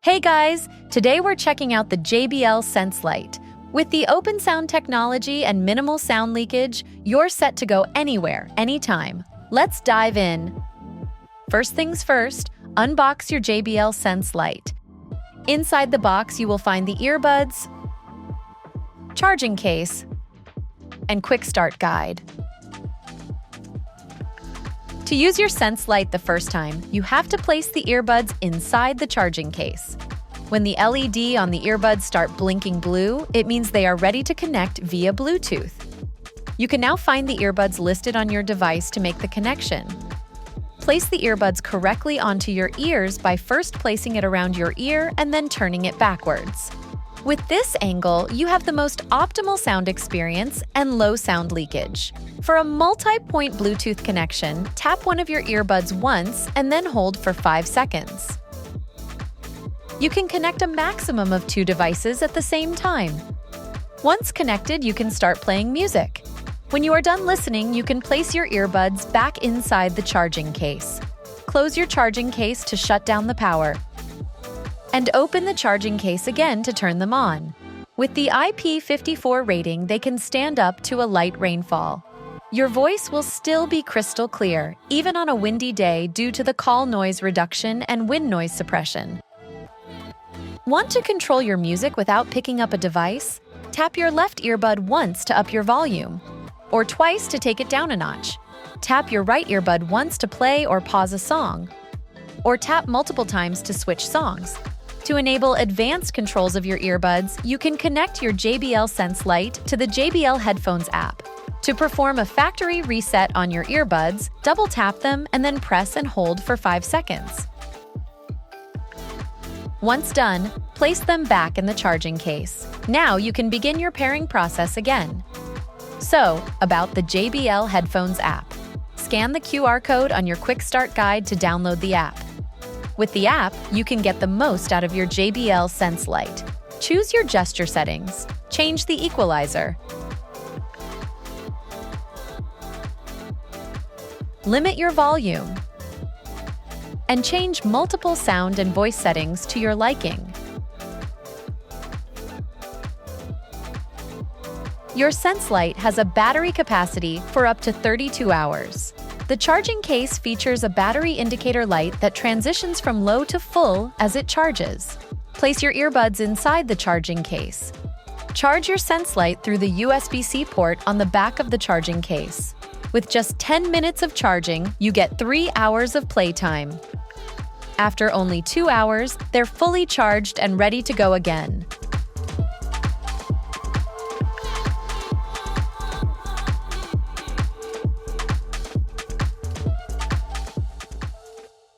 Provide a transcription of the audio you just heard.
Hey guys, today we're checking out the JBL Sense Lite. With the OpenSound technology and minimal sound leakage, you're set to go anywhere, anytime. Let's dive in. First things first, unbox your JBL Sense Lite. Inside the box, you will find the earbuds, charging case, and quick start guide. To use your Sense Lite the first time, you have to place the earbuds inside the charging case. When the LED on the earbuds start blinking blue, it means they are ready to connect via Bluetooth. You can now find the earbuds listed on your device to make the connection. Place the earbuds correctly onto your ears by first placing it around your ear and then turning it backwards. With this angle, you have the most optimal sound experience and low sound leakage. For a multi-point Bluetooth connection, tap one of your earbuds once and then hold for 5 seconds. You can connect a maximum of 2 devices at the same time. Once connected, you can start playing music. When you are done listening, you can place your earbuds back inside the charging case. Close your charging case to shut down the power, and open the charging case again to turn them on. With the IP54 rating, they can stand up to a light rainfall. Your voice will still be crystal clear, even on a windy day due to the call noise reduction and wind noise suppression. Want to control your music without picking up a device? Tap your left earbud once to up your volume, or twice to take it down a notch. Tap your right earbud once to play or pause a song, or tap multiple times to switch songs. To enable advanced controls of your earbuds, you can connect your JBL Sense Lite to the JBL Headphones App. To perform a factory reset on your earbuds, double-tap them and then press and hold for 5 seconds. Once done, place them back in the charging case. Now you can begin your pairing process again. So, about the JBL Headphones app. Scan the QR code on your Quick Start guide to download the app. With the app, you can get the most out of your JBL Sense Lite. Choose your gesture settings. Change the equalizer. Limit your volume. And change multiple sound and voice settings to your liking. Your Sense Lite has a battery capacity for up to 32 hours. The charging case features a battery indicator light that transitions from low to full as it charges. Place your earbuds inside the charging case. Charge your Sense Lite through the USB-C port on the back of the charging case. With just 10 minutes of charging, you get 3 hours of playtime. After only 2 hours, they're fully charged and ready to go again.